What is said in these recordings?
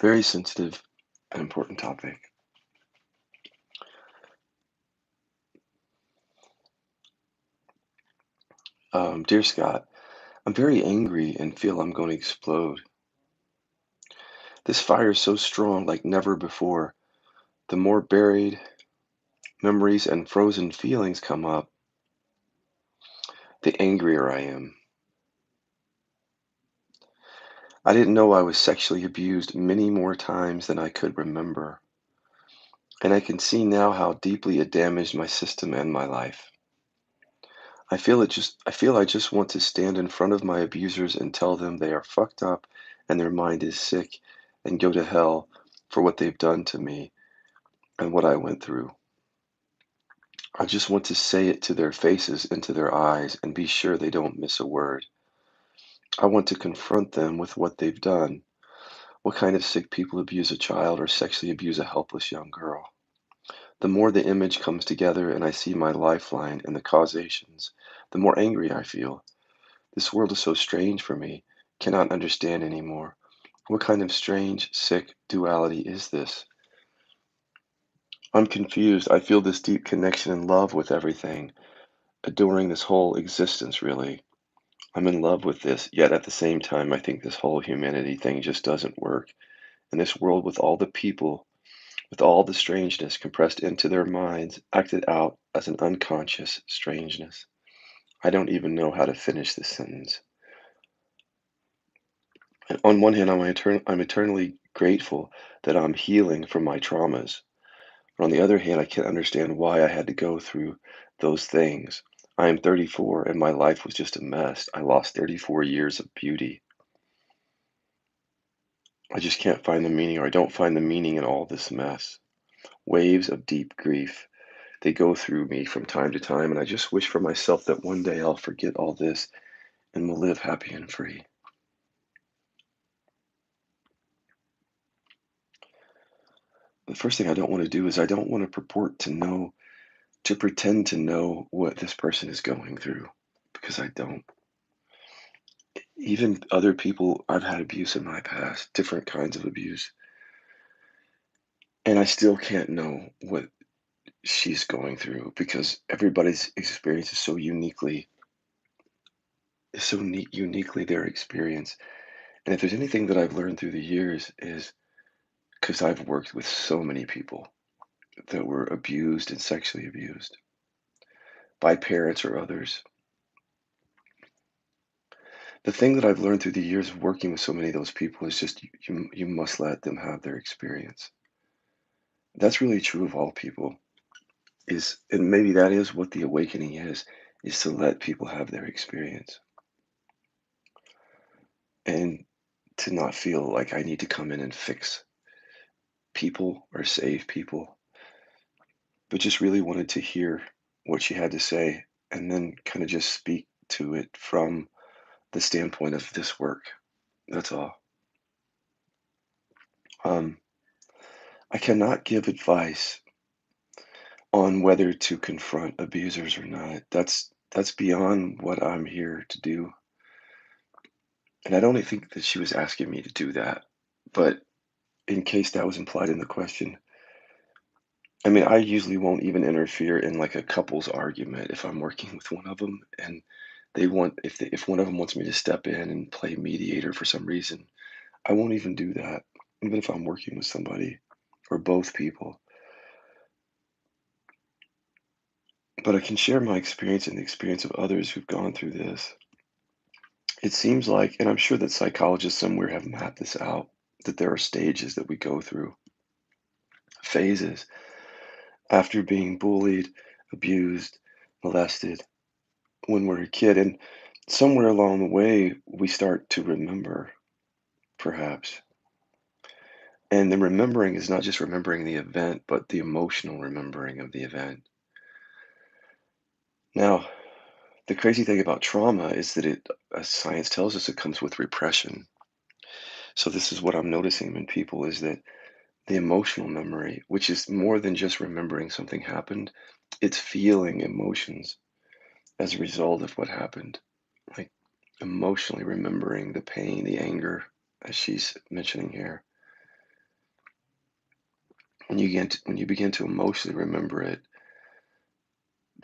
Very sensitive and important topic. Dear Scott, I'm very angry and feel I'm going to explode. This fire is so strong like never before. The more buried memories and frozen feelings come up, the angrier I am. I didn't know I was sexually abused many more times than I could remember, and I can see now how deeply it damaged my system and my life. I feel I just want to stand in front of my abusers and tell them they are fucked up and their mind is sick and go to hell for what they've done to me and what I went through. I just want to say it to their faces and to their eyes and be sure they don't miss a word. I want to confront them with what they've done. What kind of sick people abuse a child or sexually abuse a helpless young girl? The more the image comes together and I see my lifeline and the causations, the more angry I feel. This world is so strange for me, cannot understand anymore. What kind of strange, sick duality is this? I'm confused. I feel this deep connection and love with everything, adoring this whole existence, really. I'm in love with this, yet at the same time, I think this whole humanity thing just doesn't work. And this world with all the people, with all the strangeness compressed into their minds, acted out as an unconscious strangeness. I don't even know how to finish this sentence. And on one hand, I'm eternally grateful that I'm healing from my traumas. But on the other hand, I can't understand why I had to go through those things. I am 34 and my life was just a mess. I lost 34 years of beauty. I just can't find the meaning, or I don't find the meaning in all this mess. Waves of deep grief. They go through me from time to time, and I just wish for myself that one day I'll forget all this and will live happy and free. The first thing I don't want to do is I don't want to purport to know, to pretend to know what this person is going through, because I don't. Even other people, I've had abuse in my past, different kinds of abuse, and I still can't know what she's going through because everybody's experience is so uniquely their experience. And if there's anything that I've learned through the years is because I've worked with so many people that were abused and sexually abused by parents or others. The thing that I've learned through the years of working with so many of those people is just you must let them have their experience. That's really true of all people. Is and maybe that is what the awakening is to let people have their experience and to not feel like I need to come in and fix people or save people, but just really wanted to hear what she had to say and then kind of just speak to it from the standpoint of this work. That's all. Um, I cannot give advice on whether to confront abusers or not. That's beyond what I'm here to do. And I don't think that she was asking me to do that. But in case that was implied in the question, I mean, I usually won't even interfere in like a couple's argument if I'm working with one of them and if one of them wants me to step in and play mediator for some reason, I won't even do that, even if I'm working with somebody or both people. But I can share my experience and the experience of others who've gone through this. It seems like, and I'm sure that psychologists somewhere have mapped this out, that there are stages that we go through, phases after being bullied, abused, molested when we're a kid. And somewhere along the way, we start to remember, perhaps. And the remembering is not just remembering the event, but the emotional remembering of the event. Now, the crazy thing about trauma is that as science tells us, it comes with repression. So this is what I'm noticing in people is that the emotional memory, which is more than just remembering something happened, it's feeling emotions as a result of what happened. Like emotionally remembering the pain, the anger, as she's mentioning here. when you begin to emotionally remember it,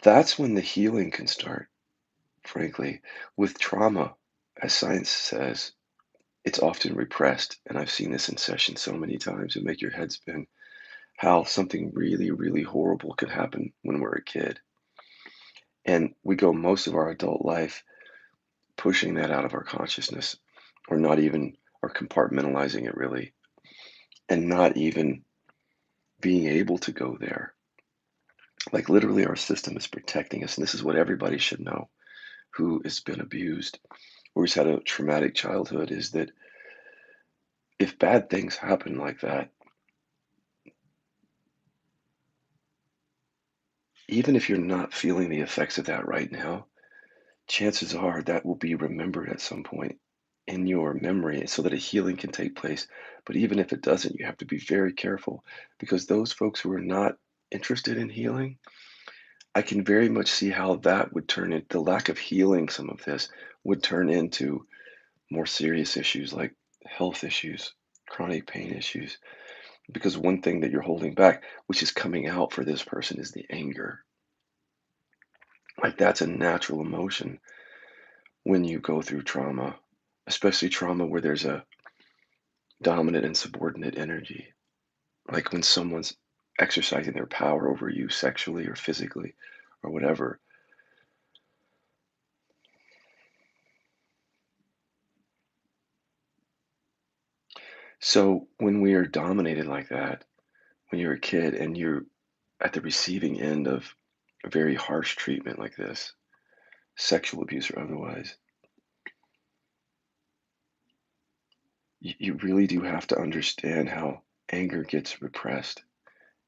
that's when the healing can start, frankly. With trauma, as science says, it's often repressed, and I've seen this in sessions so many times and make your head spin, how something really, really horrible could happen when we're a kid. And we go most of our adult life pushing that out of our consciousness, or not even, or compartmentalizing it really, and not even being able to go there. Like literally, our system is protecting us. And this is what everybody should know who has been abused or who's had a traumatic childhood, is that if bad things happen like that, even if you're not feeling the effects of that right now, chances are that will be remembered at some point in your memory so that a healing can take place. But even if it doesn't, you have to be very careful, because those folks who are not interested in healing, I can very much see how that would turn it, the lack of healing some of this would turn into more serious issues like health issues, chronic pain issues. Because one thing that you're holding back, which is coming out for this person, is the anger. Like that's a natural emotion when you go through trauma, especially trauma where there's a dominant and subordinate energy. Like when someone's exercising their power over you sexually or physically or whatever. So when we are dominated like that, when you're a kid and you're at the receiving end of a very harsh treatment like this, sexual abuse or otherwise, you really do have to understand how anger gets repressed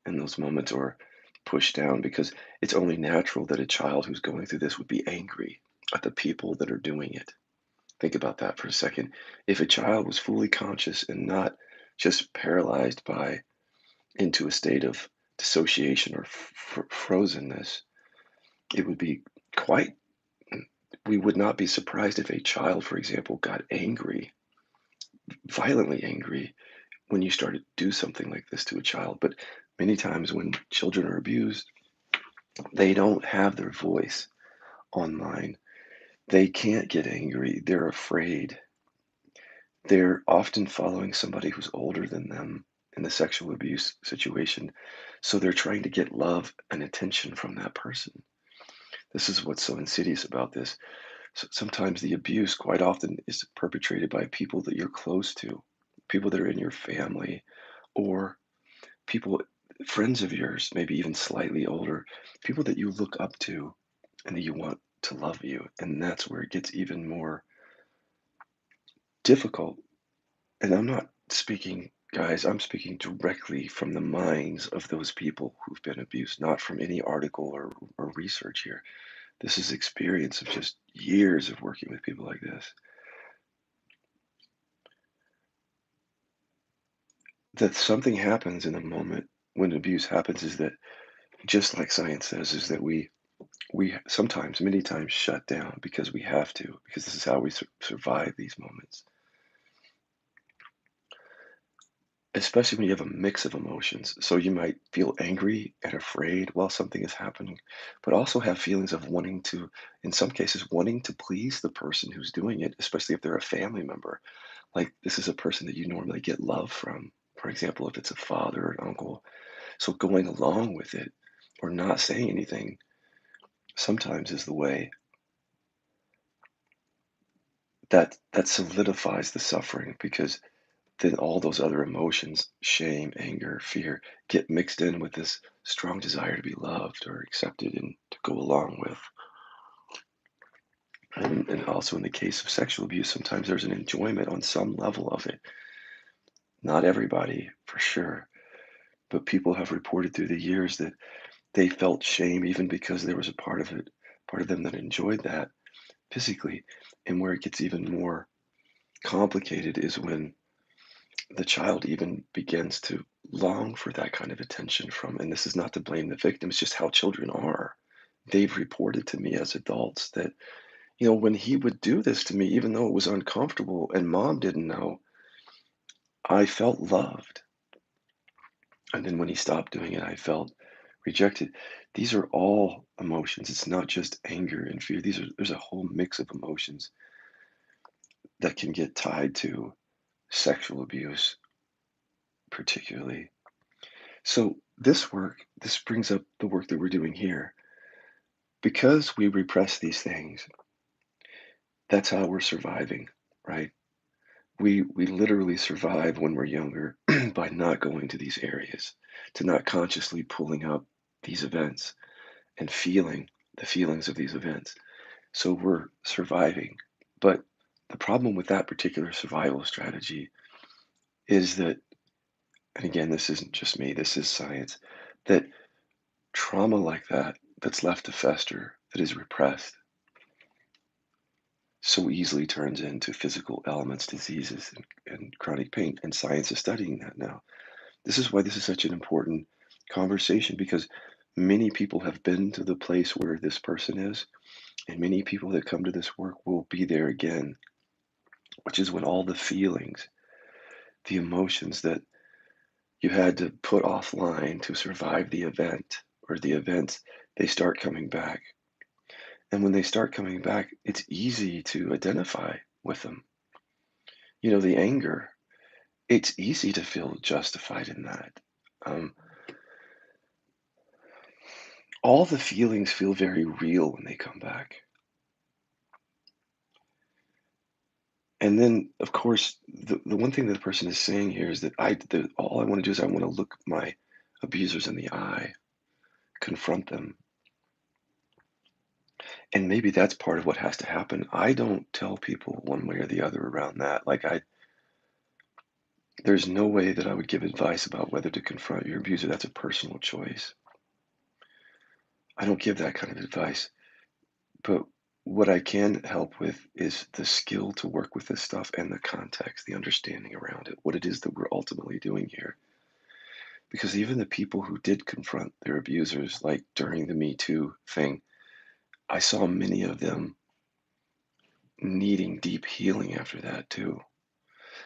in those moments or pushed down, because it's only natural that a child who's going through this would be angry at the people that are doing it. Think about that for a second. If a child was fully conscious and not just paralyzed by into a state of dissociation or frozenness, it would be quite, we would not be surprised if a child, for example, got angry, violently angry, when you started to do something like this to a child. But many times when children are abused, they don't have their voice online. They can't get angry. They're afraid. They're often following somebody who's older than them in the sexual abuse situation. So they're trying to get love and attention from that person. This is what's so insidious about this. So sometimes the abuse, quite often, is perpetrated by people that you're close to, people that are in your family, or people, friends of yours, maybe even slightly older, people that you look up to and that you want to love you. And that's where it gets even more difficult. And I'm not speaking, guys, I'm speaking directly from the minds of those people who've been abused, not from any article or research here. This is experience of just years of working with people like this. That something happens in a moment when abuse happens is that, just like science says, is that we sometimes, many times, shut down because we have to, because this is how we survive these moments. Especially when you have a mix of emotions. So you might feel angry and afraid while something is happening, but also have feelings of wanting to, in some cases, wanting to please the person who's doing it, especially if they're a family member. Like this is a person that you normally get love from, for example, if it's a father or an uncle. So going along with it or not saying anything sometimes is the way that solidifies the suffering, because then all those other emotions, shame, anger, fear, get mixed in with this strong desire to be loved or accepted and to go along with. And also in the case of sexual abuse, sometimes there's an enjoyment on some level of it. Not everybody, for sure, but people have reported through the years that they felt shame even because there was a part of it, part of them that enjoyed that physically. And where it gets even more complicated is when the child even begins to long for that kind of attention from, and this is not to blame the victim, it's just how children are. They've reported to me as adults that, when he would do this to me, even though it was uncomfortable and mom didn't know, I felt loved. And then when he stopped doing it, I felt rejected. These are all emotions. It's not just anger and fear. There's a whole mix of emotions that can get tied to sexual abuse, particularly. So this brings up the work that we're doing here. Because we repress these things, that's how we're surviving, right? We literally survive when we're younger by not going to these areas, to not consciously pulling up these events and feeling the feelings of these events. So we're surviving. But the problem with that particular survival strategy is that, and again, this isn't just me, this is science, that trauma like that, that's left to fester, that is repressed, so easily turns into physical ailments, diseases, and chronic pain. And science is studying that now. This is why this is such an important conversation because many people have been to the place where this person is, and many people that come to this work will be there again, which is when all the feelings, the emotions that you had to put offline to survive the event or the events, they start coming back. And when they start coming back, it's easy to identify with them. The anger, it's easy to feel justified in that. Um, all the feelings feel very real when they come back. And then, of course, the one thing that the person is saying here is that all I want to do is I want to look my abusers in the eye, confront them. And maybe that's part of what has to happen. I don't tell people one way or the other around that. There's no way that I would give advice about whether to confront your abuser. That's a personal choice. I don't give that kind of advice. But what I can help with is the skill to work with this stuff and the context, the understanding around it, what it is that we're ultimately doing here. Because even the people who did confront their abusers, like during the Me Too thing, I saw many of them needing deep healing after that too.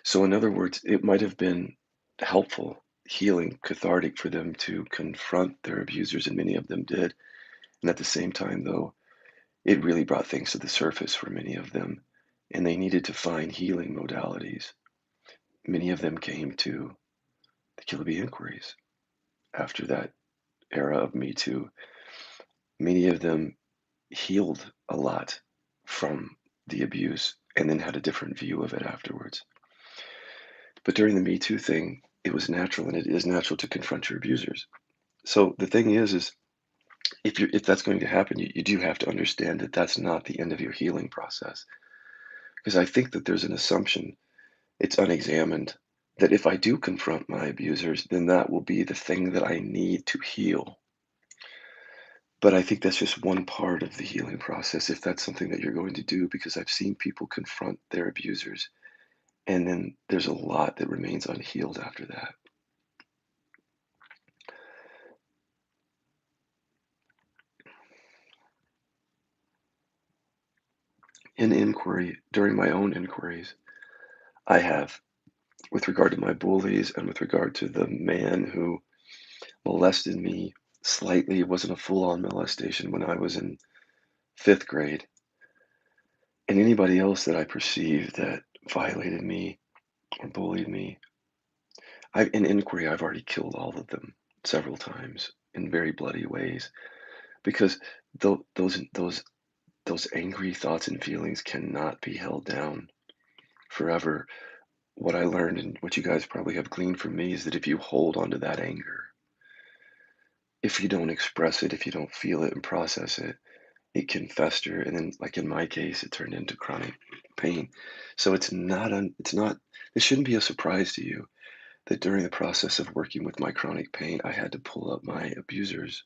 So, in other words, it might have been helpful, healing, cathartic for them to confront their abusers, and many of them did. And at the same time, though, it really brought things to the surface for many of them, and they needed to find healing modalities. Many of them came to the Killaby inquiries after that era of Me Too. Many of them healed a lot from the abuse and then had a different view of it afterwards. But during the Me Too thing, it was natural and it is natural to confront your abusers. So the thing is if that's going to happen, you do have to understand that that's not the end of your healing process. Because I think that there's an assumption, it's unexamined, that if I do confront my abusers, then that will be the thing that I need to heal. But I think that's just one part of the healing process, if that's something that you're going to do, because I've seen people confront their abusers, and then there's a lot that remains unhealed after that. In inquiry, during my own inquiries, I have, with regard to my bullies and with regard to the man who molested me slightly, it wasn't a full on molestation when I was in fifth grade, and anybody else that I perceived that violated me or bullied me, in inquiry, I've already killed all of them several times in very bloody ways because those angry thoughts and feelings cannot be held down forever. What I learned and what you guys probably have gleaned from me is that if you hold onto that anger, if you don't express it, if you don't feel it and process it, it can fester. And then, like in my case, it turned into chronic pain. So it's not, this shouldn't be a surprise to you that during the process of working with my chronic pain, I had to pull up my abusers,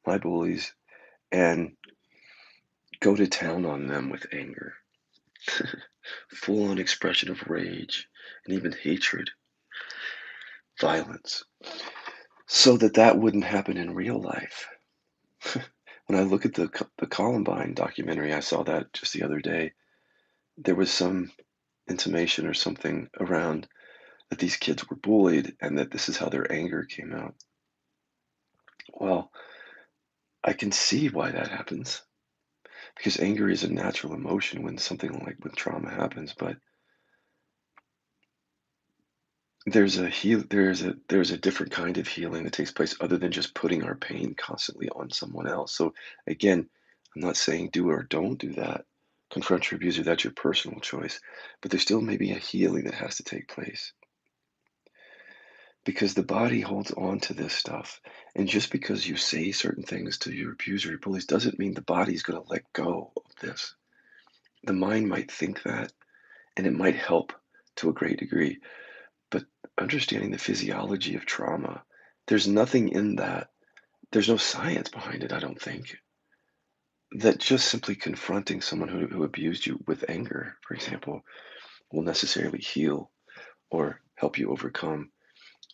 my bullies, and go to town on them with anger, full on expression of rage and even hatred, violence, so that that wouldn't happen in real life. When I look at the Columbine documentary, I saw that just the other day. There was some intimation or something around that these kids were bullied and that this is how their anger came out. Well, I can see why that happens because anger is a natural emotion when something like when trauma happens, but there's a different kind of healing that takes place other than just putting our pain constantly on someone else. So again, I'm not saying do or don't do that. Confront your abuser, that's your personal choice. But there still may be a healing that has to take place because the body holds on to this stuff. And just because you say certain things to your abuser or bullies doesn't mean the body's going to let go of this. The mind might think that, and it might help to a great degree. But understanding the physiology of trauma, there's nothing in that. There's no science behind it, I don't think. That just simply confronting someone who abused you with anger, for example, will necessarily heal or help you overcome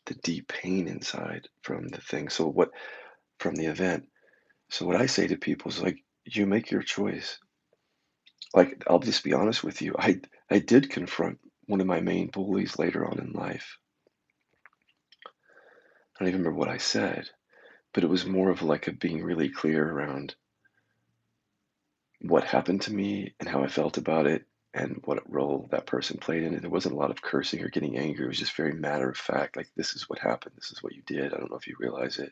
the deep pain inside from the thing. So what from the event. So what I say to people is like, you make your choice. Like, I'll just be honest with you. I did confront one of my main bullies later on in life. I don't even remember what I said, but it was more of like a being really clear around what happened to me and how I felt about it and what role that person played in it. There wasn't a lot of cursing or getting angry. It was just very matter of fact, like, this is what happened. This is what you did. I don't know if you realize it.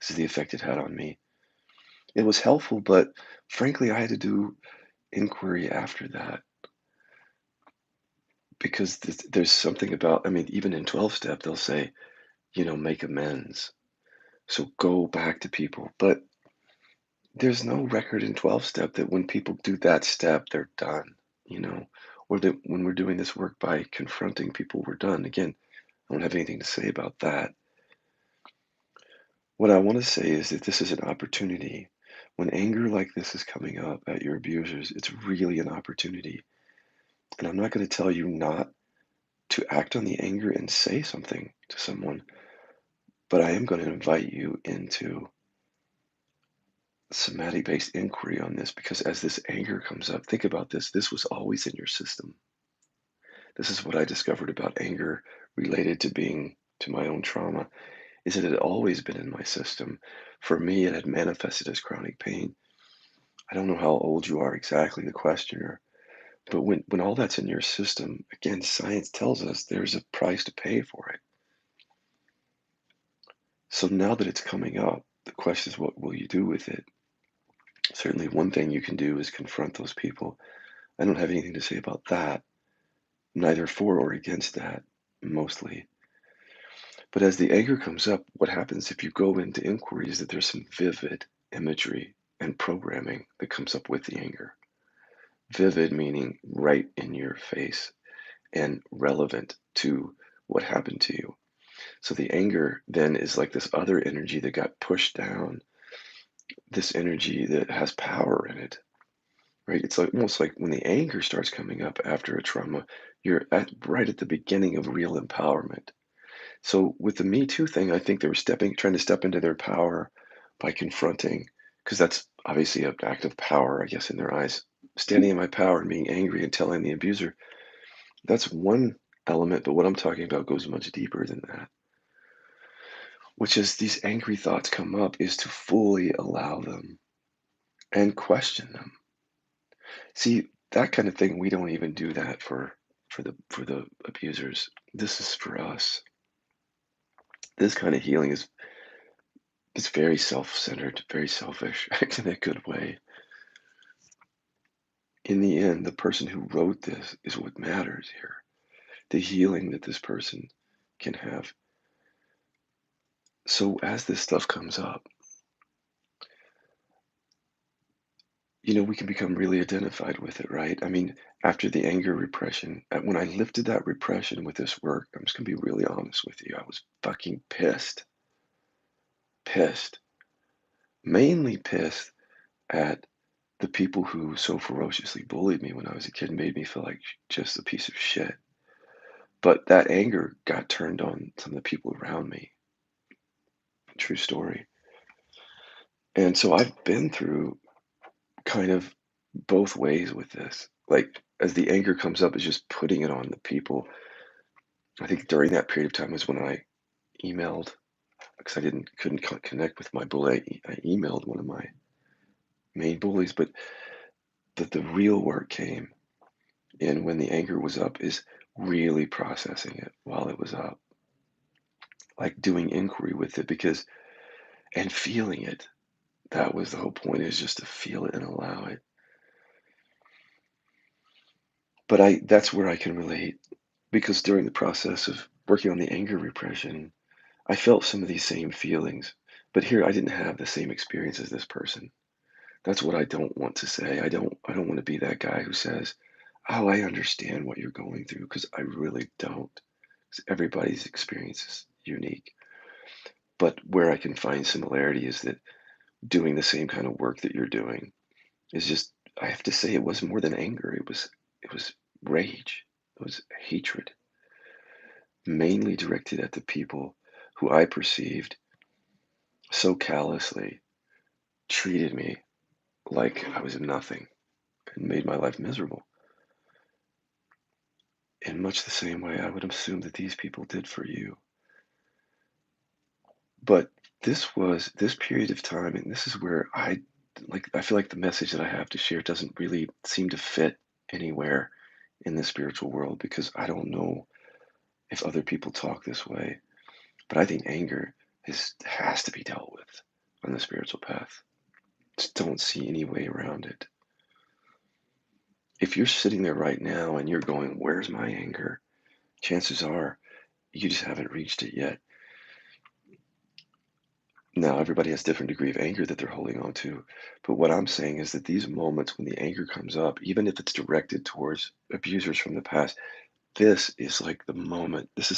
This is the effect it had on me. It was helpful, but frankly, I had to do inquiry after that because there's something about, I mean, even in 12 step, they'll say, make amends. So go back to people. But there's no record in 12 step that when people do that step, they're done, you know, or that when we're doing this work by confronting people, we're done. Again, I don't have anything to say about that. What I want to say is that this is an opportunity. When anger like this is coming up at your abusers, it's really an opportunity. And I'm not going to tell you not to act on the anger and say something to someone, but I am going to invite you into somatic based inquiry on this because as this anger comes up, think about this. This was always in your system. This is what I discovered about anger related to my own trauma, is that it had always been in my system. For me, it had manifested as chronic pain. I don't know how old you are exactly, the questioner, but when all that's in your system, again, science tells us there's a price to pay for it. So now that it's coming up, the question is, what will you do with it? Certainly, one thing you can do is confront those people. I don't have anything to say about that, neither for or against that, mostly. But as the anger comes up, what happens if you go into inquiry is that there's some vivid imagery and programming that comes up with the anger. Vivid meaning right in your face and relevant to what happened to you. So the anger then is like this other energy that got pushed down, this energy that has power in it, right? It's like almost like when the anger starts coming up after a trauma, right at the beginning of real empowerment. So with the Me Too thing, I think they were trying to step into their power by confronting, because that's obviously an act of power, I guess, in their eyes. Standing in my power and being angry and telling the abuser, that's one element, but what I'm talking about goes much deeper than that, which is these angry thoughts come up is to fully allow them and question them. See, that kind of thing, we don't even do that for the abusers. This is for us. This kind of healing is very self-centered, very selfish in a good way. In the end, the person who wrote this is what matters here. The healing that this person can have. So as this stuff comes up, we can become really identified with it, right? I mean, after the anger repression, when I lifted that repression with this work, I'm just gonna be really honest with you. I was fucking pissed. Pissed. Mainly pissed at the people who so ferociously bullied me when I was a kid and made me feel like just a piece of shit. But that anger got turned on some of the people around me. True story. And so I've been through kind of both ways with this. Like, as the anger comes up, it's just putting it on the people. I think during that period of time was when I emailed because I couldn't connect with my bully. I emailed one of my main bullies, but the real work came in when the anger was up is really processing it while it was up, like doing inquiry with it because and feeling it. That was the whole point is just to feel it and allow it. But I that's where I can relate because during the process of working on the anger repression, I felt some of these same feelings. But here I didn't have the same experience as this person. That's what I don't want to say. I don't want to be that guy who says, "Oh, I understand what you're going through," because I really don't. 'Cause everybody's experience is unique. But where I can find similarity is that doing the same kind of work that you're doing is just I have to say it was more than anger. It was rage. It was hatred, mainly directed at the people who I perceived so callously treated me like I was nothing and made my life miserable. In much the same way I would assume that these people did for you. But this period of time, and this is where I feel like the message that I have to share doesn't really seem to fit anywhere in the spiritual world because I don't know if other people talk this way. But I think anger has to be dealt with on the spiritual path. Just don't see any way around it. If you're sitting there right now and you're going, "Where's my anger?" Chances are you just haven't reached it yet. Now, everybody has different degree of anger that they're holding on to, but what I'm saying is that these moments when the anger comes up, even if it's directed towards abusers from the past, this is like the moment. These are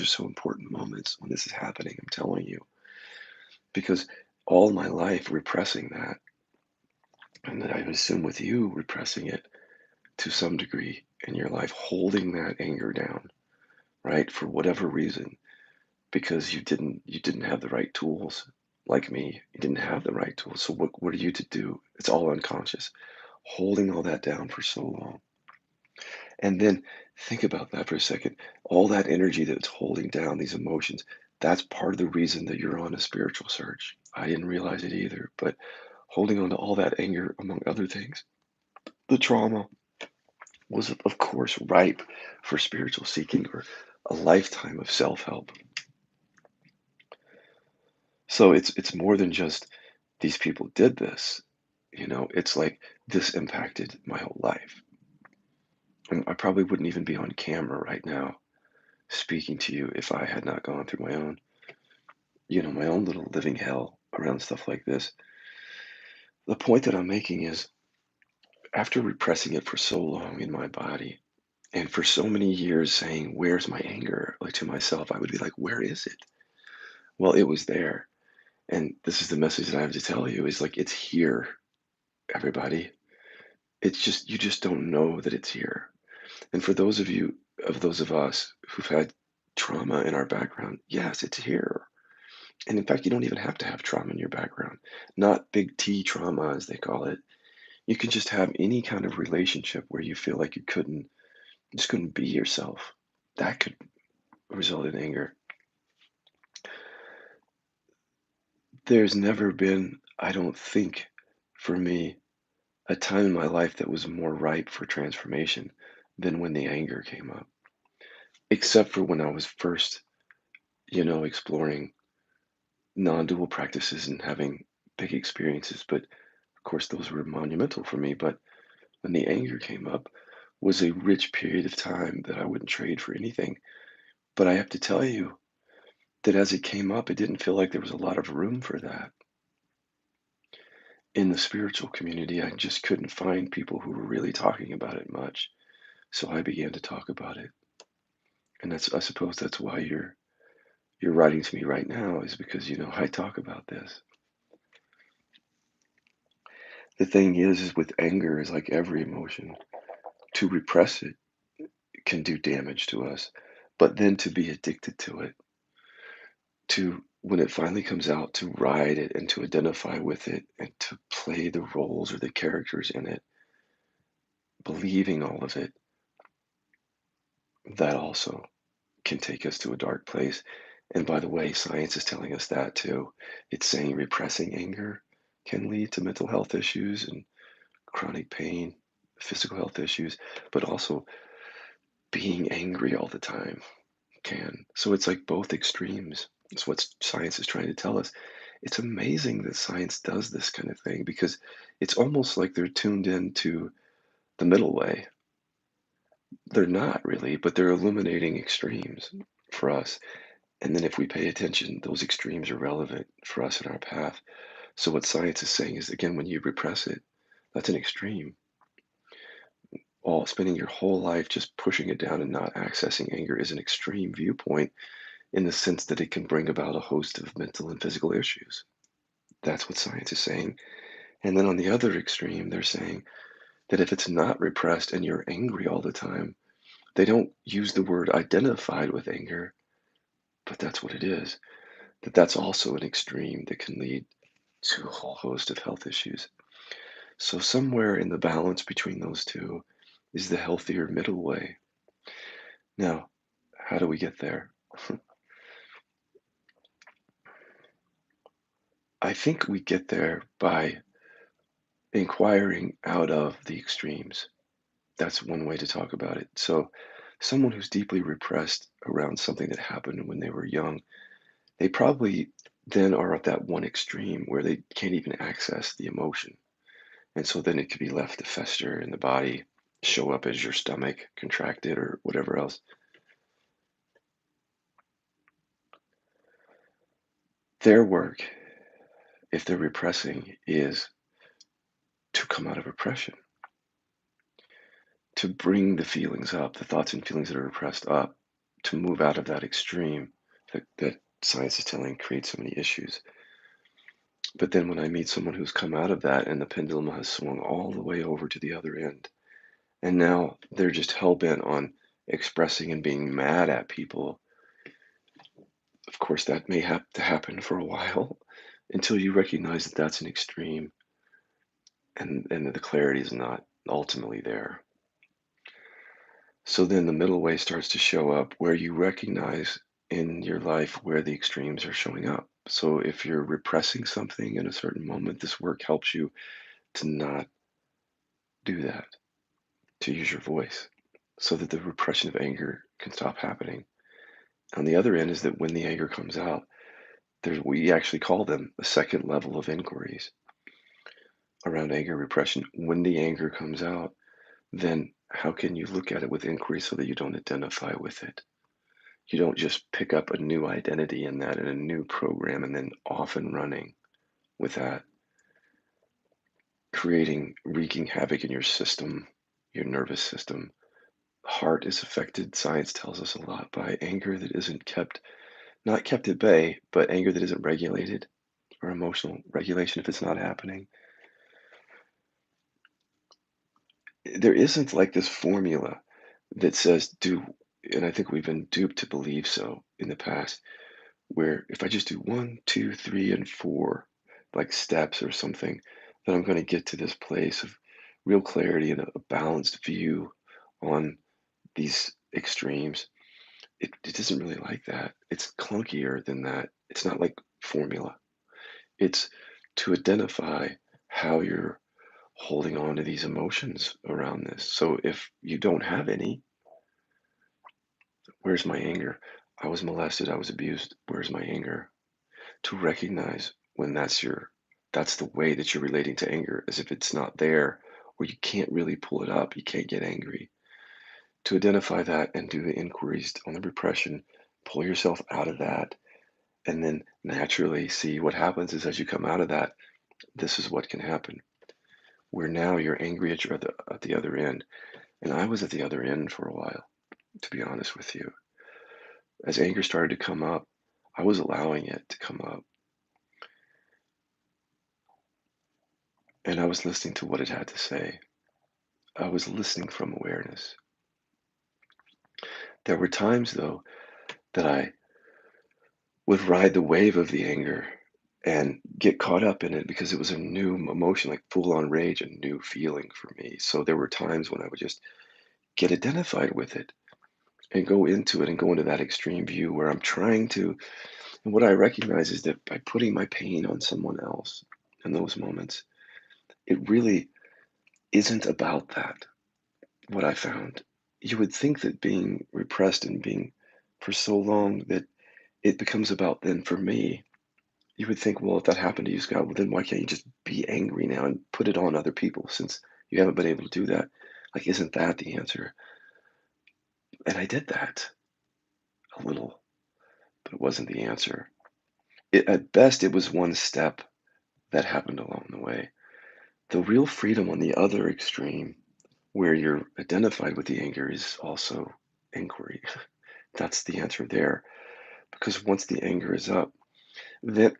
so important moments when this is happening, I'm telling you, because all my life repressing that, and then I would assume with you repressing it to some degree in your life, holding that anger down, right, for whatever reason, because you didn't have the right tools. Like me, you didn't have the right tools. So what are you to do? It's all unconscious. Holding all that down for so long. And then think about that for a second. All that energy that's holding down these emotions, that's part of the reason that you're on a spiritual search. I didn't realize it either, but holding on to all that anger, among other things, the trauma was, of course, ripe for spiritual seeking or a lifetime of self help. So it's more than just these people did this, it's like this impacted my whole life. And I probably wouldn't even be on camera right now speaking to you if I had not gone through my own little living hell around stuff like this. The point that I'm making is after repressing it for so long in my body and for so many years saying, "Where's my anger?" like to myself, I would be like, "Where is it?" Well, it was there. And this is the message that I have to tell you is like it's here, everybody. It's just you just don't know that it's here. And for those of us who've had trauma in our background, yes, it's here. And in fact, you don't even have to have trauma in your background. Not big T trauma, as they call it. You can just have any kind of relationship where you feel like just couldn't be yourself. That could result in anger. There's never been, I don't think, for me, a time in my life that was more ripe for transformation than when the anger came up. Except for when I was first, exploring non-dual practices and having big experiences. But of course, those were monumental for me. But when the anger came up, was a rich period of time that I wouldn't trade for anything. But I have to tell you that as it came up, it didn't feel like there was a lot of room for that. In the spiritual community, I just couldn't find people who were really talking about it much. So I began to talk about it. And I suppose that's why you're writing to me right now is because I talk about this. The thing is with anger is like every emotion. To repress it can do damage to us, but then to be addicted to it, to when it finally comes out, to ride it and to identify with it and to play the roles or the characters in it, believing all of it, that also. can take us to a dark place. And by the way, science is telling us that too. It's saying repressing anger can lead to mental health issues and chronic pain, physical health issues, but also being angry all the time can. So it's like both extremes. It's what science is trying to tell us. It's amazing that science does this kind of thing because it's almost like they're tuned into the middle way. They're not really, but they're illuminating extremes for us. And then if we pay attention, those extremes are relevant for us in our path. So what science is saying is, again, when you repress it, that's an extreme. All spending your whole life just pushing it down and not accessing anger is an extreme viewpoint in the sense that it can bring about a host of mental and physical issues. That's what science is saying. And then on the other extreme, they're saying that if it's not repressed and you're angry all the time, they don't use the word identified with anger, but that's what it is. That's also an extreme that can lead to a whole host of health issues. So somewhere in the balance between those two is the healthier middle way. Now, how do we get there? I think we get there by inquiring out of the extremes. That's one way to talk about it. So, someone who's deeply repressed around something that happened when they were young, they probably then are at that one extreme where they can't even access the emotion. And so then it could be left to fester in the body, show up as your stomach contracted or whatever else. Their work, if they're repressing, is to come out of repression, to bring the feelings up, the thoughts and feelings that are repressed up, to move out of that extreme that science is telling creates so many issues. But then when I meet someone who's come out of that and the pendulum has swung all the way over to the other end, and now they're just hell bent on expressing and being mad at people, of course, that may have to happen for a while until you recognize that that's an extreme and that the clarity is not ultimately there. So then the middle way starts to show up where you recognize in your life where the extremes are showing up. So if you're repressing something in a certain moment, this work helps you to not do that, to use your voice so that the repression of anger can stop happening. On the other end is that when the anger comes out, we actually call them a second level of inquiries around anger repression. When the anger comes out, then how can you look at it with inquiry so that you don't identify with it? You don't just pick up a new identity in that and a new program and then off and running with that, creating, wreaking havoc in your system, your nervous system. Heart is affected, science tells us a lot, by anger that isn't kept, not kept at bay, but anger that isn't regulated or emotional regulation if it's not happening. There isn't like this formula that says do, and I think we've been duped to believe so in the past, where if I just do one, two, three, and four, like steps or something, then I'm going to get to this place of real clarity and a balanced view on these extremes. It isn't really like that. It's clunkier than that. It's not like formula. It's to identify how you're holding on to these emotions around this. So if you don't have any, where's my anger? I was molested, I was abused. Where's my anger? To recognize when that's the way that you're relating to anger, as if it's not there or you can't really pull it up, you can't get angry. To identify that and do the inquiries on the repression, pull yourself out of that, and then naturally see what happens is as you come out of that, this is what can happen. Where now you're angry at the other end. And I was at the other end for a while, to be honest with you. As anger started to come up, I was allowing it to come up. And I was listening to what it had to say. I was listening from awareness. There were times, though, that I would ride the wave of the anger and get caught up in it because it was a new emotion, like full on rage, a new feeling for me. So there were times when I would just get identified with it and go into it and go into that extreme view where I'm trying to. And what I recognize is that by putting my pain on someone else in those moments, it really isn't about that. What I found, you would think that being repressed and being for so long that it becomes about then for me. You would think, well, if that happened to you, Scott, well, then why can't you just be angry now and put it on other people since you haven't been able to do that? Like, isn't that the answer? And I did that a little, but it wasn't the answer. At best, it was one step that happened along the way. The real freedom on the other extreme, where you're identified with the anger, is also inquiry. That's the answer there. Because once the anger is up, then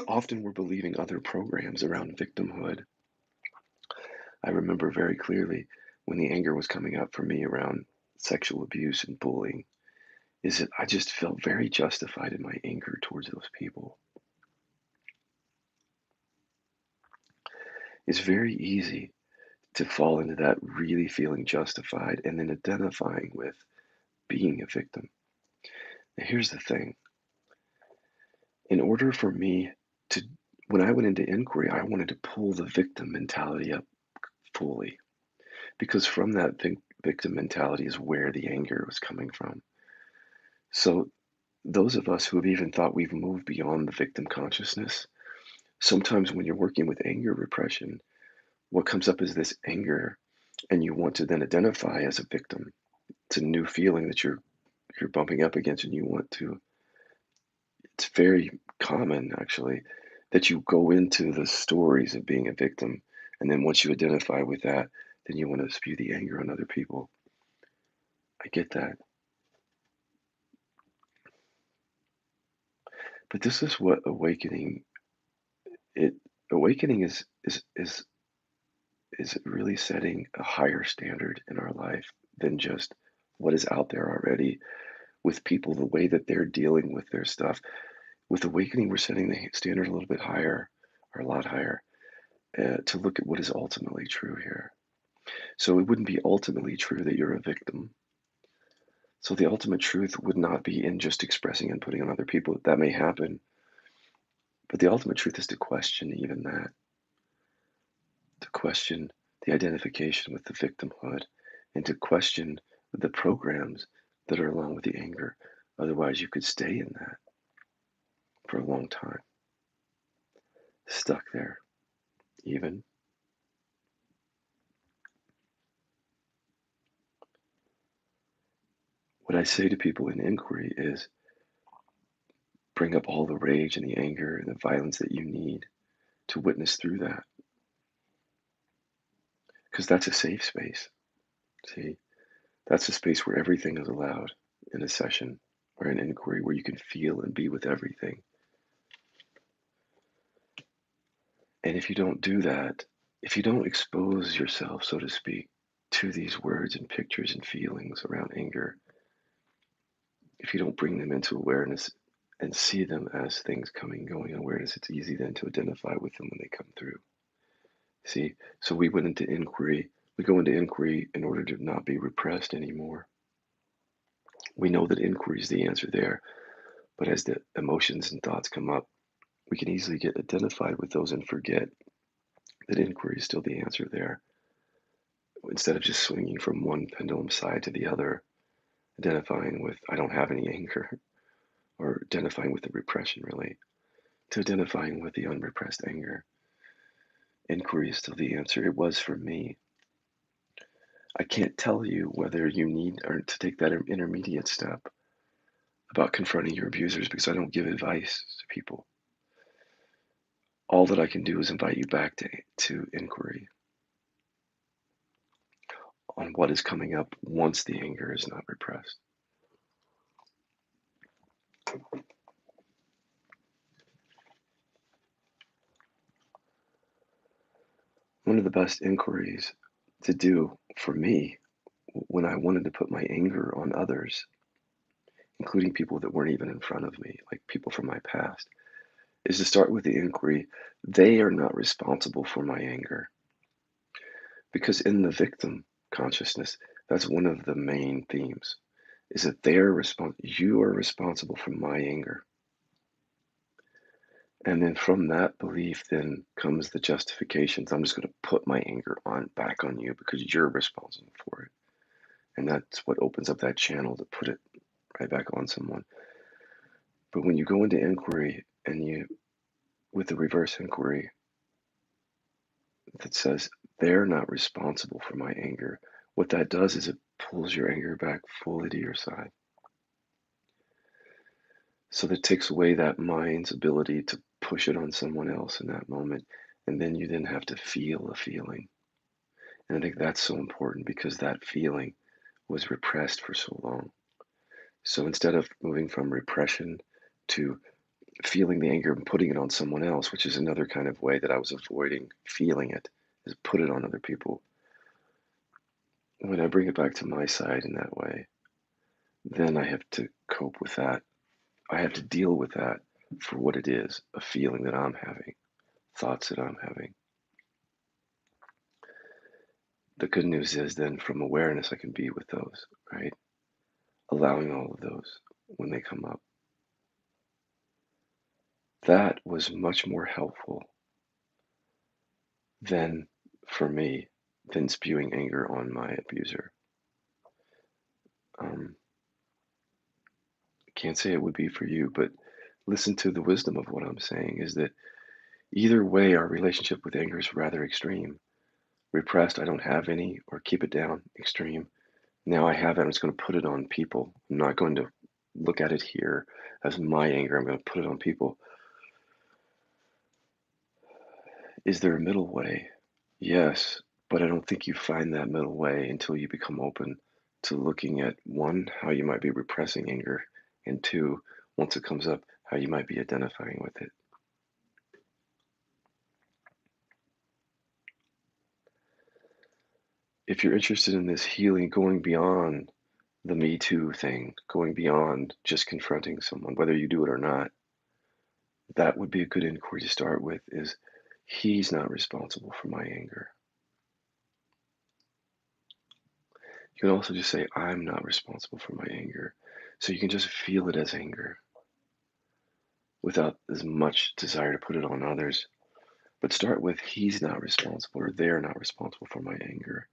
often we're believing other programs around victimhood. I remember very clearly when the anger was coming up for me around sexual abuse and bullying, is that I just felt very justified in my anger towards those people. It's very easy to fall into that really feeling justified and then identifying with being a victim. Now, here's the thing, in order for me to, when I went into inquiry, I wanted to pull the victim mentality up fully because from that victim mentality is where the anger was coming from. So, those of us who have even thought we've moved beyond the victim consciousness, sometimes when you're working with anger repression, what comes up is this anger, and you want to then identify as a victim. It's a new feeling that you're bumping up against, and you want to. It's very common, actually, that you go into the stories of being a victim, and then once you identify with that, then you want to spew the anger on other people. I get that, but this is what awakening. It awakening is really setting a higher standard in our life than just what is out there already with people, the way that they're dealing with their stuff. With awakening, we're setting the standard a little bit higher, or a lot higher, to look at what is ultimately true here. So it wouldn't be ultimately true that you're a victim. So the ultimate truth would not be in just expressing and putting on other people. That may happen, but the ultimate truth is to question even that, to question the identification with the victimhood, and to question the programs that are along with the anger. Otherwise, you could stay in that for a long time, stuck there, even. What I say to people in inquiry is bring up all the rage and the anger and the violence that you need to witness through that, because that's a safe space. See, that's a space where everything is allowed in a session or an inquiry where you can feel and be with everything. And if you don't do that, if you don't expose yourself, so to speak, to these words and pictures and feelings around anger, if you don't bring them into awareness and see them as things coming, going in awareness, it's easy then to identify with them when they come through. See, so we went into inquiry. We go into inquiry in order to not be repressed anymore. We know that inquiry is the answer there, but as the emotions and thoughts come up, we can easily get identified with those and forget that inquiry is still the answer there. Instead of just swinging from one pendulum side to the other, identifying with, I don't have any anger, or identifying with the repression, really, to identifying with the unrepressed anger. Inquiry is still the answer. It was for me. I can't tell you whether you need or to take that intermediate step about confronting your abusers because I don't give advice to people. All that I can do is invite you back to inquiry on what is coming up once the anger is not repressed. One of the best inquiries to do for me when I wanted to put my anger on others, including people that weren't even in front of me, like people from my past, is to start with the inquiry. They are not responsible for my anger. Because in the victim consciousness, that's one of the main themes. is that you are responsible for my anger. And then from that belief then comes the justifications. I'm just going to put my anger on back on you because you're responsible for it. And that's what opens up that channel to put it right back on someone. But when you go into inquiry and with the reverse inquiry that says they're not responsible for my anger, what that does is it pulls your anger back fully to your side. So that takes away that mind's ability to push it on someone else in that moment. And then you then have to feel a feeling. And I think that's so important because that feeling was repressed for so long. So instead of moving from repression to feeling the anger and putting it on someone else, which is another kind of way that I was avoiding feeling it, is put it on other people. When I bring it back to my side in that way, then I have to cope with that. I have to deal with that for what it is, a feeling that I'm having, thoughts that I'm having. The good news is then from awareness, I can be with those, right? Allowing all of those when they come up. That was much more helpful than for me than spewing anger on my abuser. Um, can't say it would be for you, but listen to the wisdom of what I'm saying is that either way, our relationship with anger is rather extreme. Repressed, I don't have any, or keep it down, extreme. Now I have it, I'm just going to put it on people. I'm not going to look at it here as my anger. I'm going to put it on people. Is there a middle way? Yes, but I don't think you find that middle way until you become open to looking at one, how you might be repressing anger, and two, once it comes up, how you might be identifying with it. If you're interested in this healing, going beyond the Me Too thing, going beyond just confronting someone, whether you do it or not, that would be a good inquiry to start with is he's not responsible for my anger. You can also just say, I'm not responsible for my anger. So you can just feel it as anger without as much desire to put it on others. But start with, he's not responsible or they're not responsible for my anger.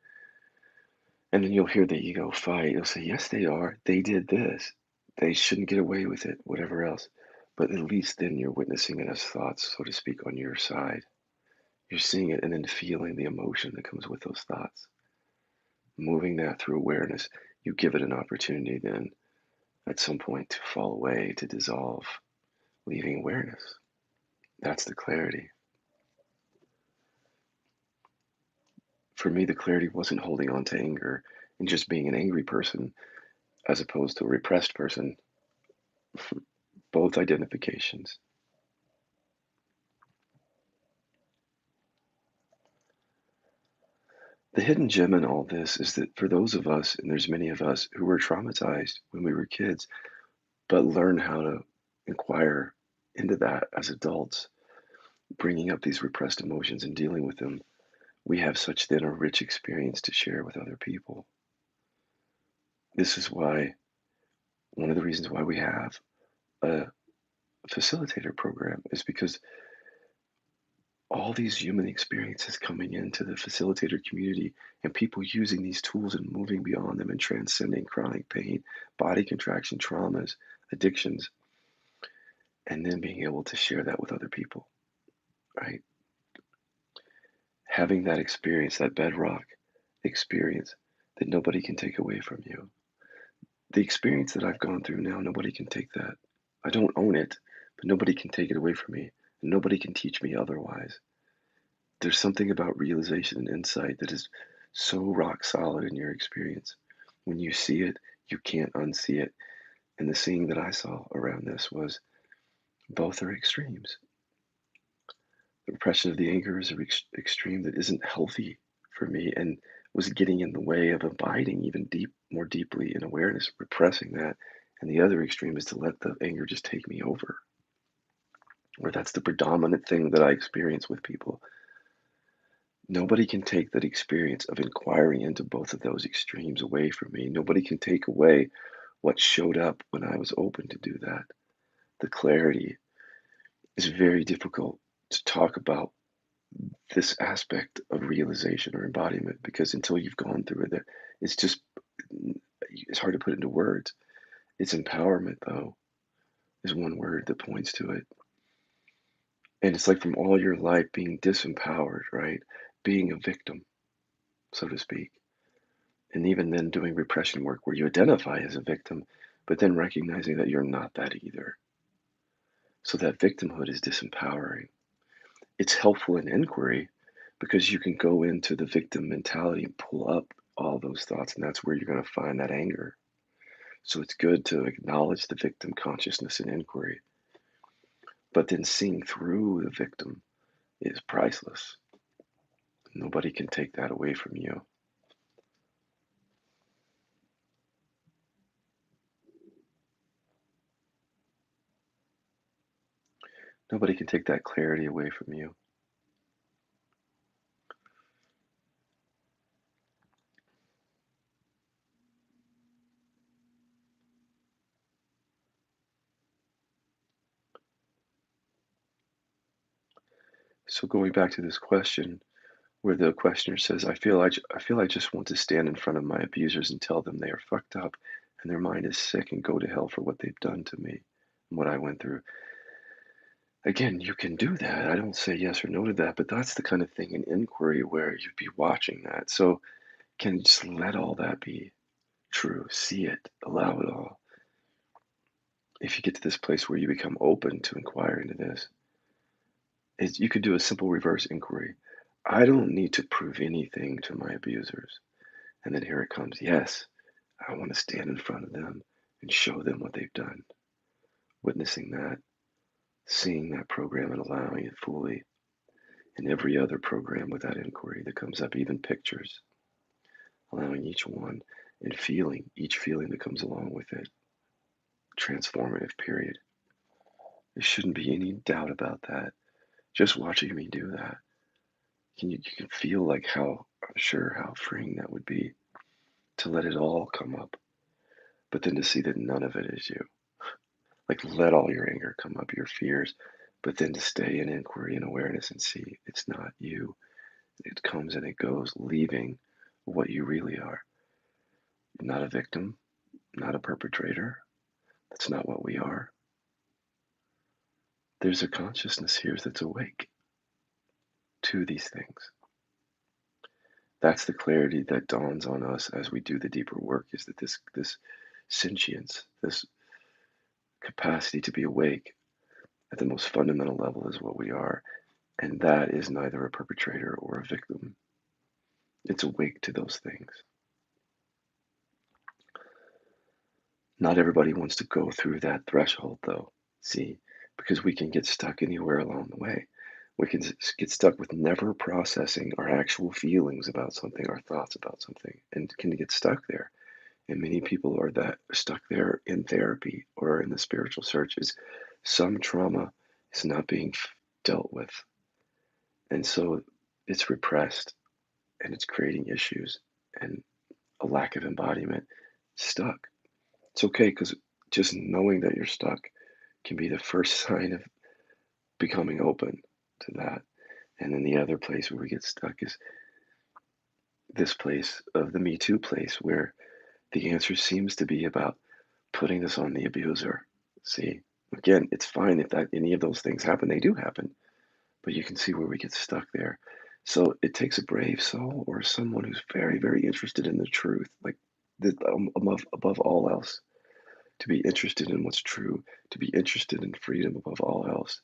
And then you'll hear the ego fight. You'll say, yes, they are. They did this. They shouldn't get away with it, whatever else. But at least then you're witnessing it as thoughts, so to speak, on your side. You're seeing it and then feeling the emotion that comes with those thoughts. Moving that through awareness, you give it an opportunity then at some point to fall away, to dissolve, leaving awareness. That's the clarity. For me, the clarity wasn't holding on to anger and just being an angry person as opposed to a repressed person. Both identifications. The hidden gem in all this is that for those of us, and there's many of us who were traumatized when we were kids, but learn how to inquire into that as adults, bringing up these repressed emotions and dealing with them, we have such then a rich experience to share with other people. This is why, one of the reasons why we have a facilitator program is because all these human experiences coming into the facilitator community and people using these tools and moving beyond them and transcending chronic pain, body contraction, traumas, addictions, and then being able to share that with other people, right? Having that experience, that bedrock experience that nobody can take away from you. The experience that I've gone through now, nobody can take that. I don't own it, but nobody can take it away from me. And nobody can teach me otherwise. There's something about realization and insight that is so rock solid in your experience. When you see it, you can't unsee it. And the seeing that I saw around this was both are extremes. The repression of the anger is an extreme that isn't healthy for me and was getting in the way of abiding even more deeply in awareness, repressing that. And the other extreme is to let the anger just take me over, where that's the predominant thing that I experience with people. Nobody can take that experience of inquiring into both of those extremes away from me. Nobody can take away what showed up when I was open to do that. The clarity is very difficult to talk about this aspect of realization or embodiment because until you've gone through it, it's just it's hard to put into words. It's empowerment, though, is one word that points to it. And it's like from all your life being disempowered, right? Being a victim, so to speak. And even then doing repression work where you identify as a victim, but then recognizing that you're not that either. So that victimhood is disempowering. It's helpful in inquiry because you can go into the victim mentality and pull up all those thoughts, and that's where you're going to find that anger. So it's good to acknowledge the victim consciousness in inquiry, but then seeing through the victim is priceless. Nobody can take that away from you. Nobody can take that clarity away from you. So going back to this question, where the questioner says, I feel I just want to stand in front of my abusers and tell them they are fucked up and their mind is sick and go to hell for what they've done to me and what I went through." Again, you can do that. I don't say yes or no to that, but that's the kind of thing in inquiry where you'd be watching that. So can you just let all that be true? See it, allow it all. If you get to this place where you become open to inquire into this, is you could do a simple reverse inquiry. I don't need to prove anything to my abusers. And then here it comes. Yes, I want to stand in front of them and show them what they've done. Witnessing that, seeing that program and allowing it fully. And every other program with that inquiry that comes up, even pictures, allowing each one and feeling each feeling that comes along with it. Transformative period. There shouldn't be any doubt about that. Just watching me do that, you can feel like how I'm sure how freeing that would be to let it all come up, but then to see that none of it is you. Like let all your anger come up, your fears, but then to stay in inquiry and awareness and see it's not you. It comes and it goes, leaving what you really are. You're not a victim, not a perpetrator. That's not what we are. There's a consciousness here that's awake to these things. That's the clarity that dawns on us as we do the deeper work is that this sentience, this capacity to be awake at the most fundamental level is what we are. And that is neither a perpetrator or a victim. It's awake to those things. Not everybody wants to go through that threshold, though. See, because we can get stuck anywhere along the way. We can get stuck with never processing our actual feelings about something, our thoughts about something, and can get stuck there. And many people are that stuck there in therapy or in the spiritual searches. Some trauma is not being dealt with, and so it's repressed, and it's creating issues and a lack of embodiment. Stuck. It's okay because just knowing that you're stuck can be the first sign of becoming open to that. And then the other place where we get stuck is this place of the Me Too place where the answer seems to be about putting this on the abuser. See, again, it's fine if that any of those things happen, they do happen, but you can see where we get stuck there. So it takes a brave soul or someone who's very, very interested in the truth, like above all else, to be interested in what's true, to be interested in freedom above all else.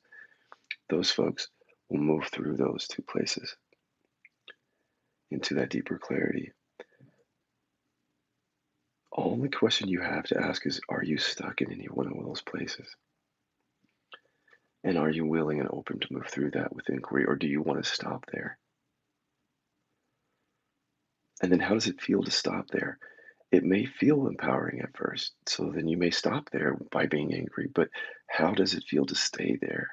Those folks will move through those two places into that deeper clarity. Only question you have to ask is, are you stuck in any one of those places? And are you willing and open to move through that with inquiry, or do you want to stop there? And then how does it feel to stop there? It may feel empowering at first, so then you may stop there by being angry, but how does it feel to stay there?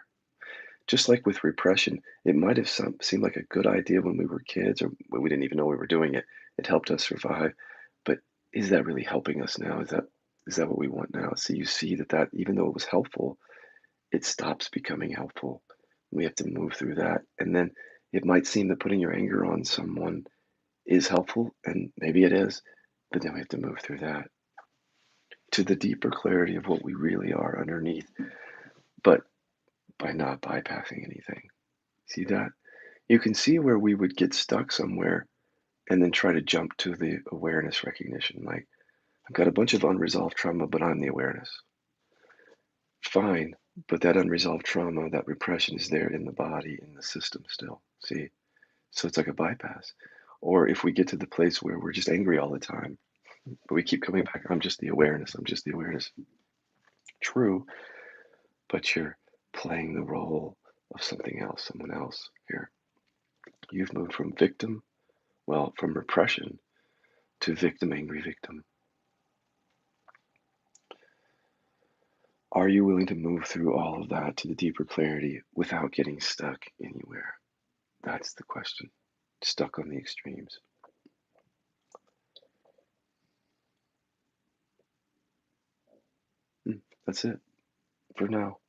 Just like with repression, it might have seemed like a good idea when we were kids or when we didn't even know we were doing it. It helped us survive. But is that really helping us now? Is that Is that what we want now? So you see that even though it was helpful, it stops becoming helpful. We have to move through that. And then it might seem that putting your anger on someone is helpful, and maybe it is, but then we have to move through that to the deeper clarity of what we really are underneath, but by not bypassing anything. See that? You can see where we would get stuck somewhere and then try to jump to the awareness recognition. Like, I've got a bunch of unresolved trauma, but I'm the awareness. Fine, but that unresolved trauma, that repression is there in the body, in the system still. See? So it's like a bypass. Or if we get to the place where we're just angry all the time, but we keep coming back, I'm just the awareness, I'm just the awareness. True, but you're playing the role of something else, someone else here. You've moved from victim, well, from repression to victim, angry victim. Are you willing to move through all of that to the deeper clarity without getting stuck anywhere? That's the question. Stuck on the extremes. That's it for now.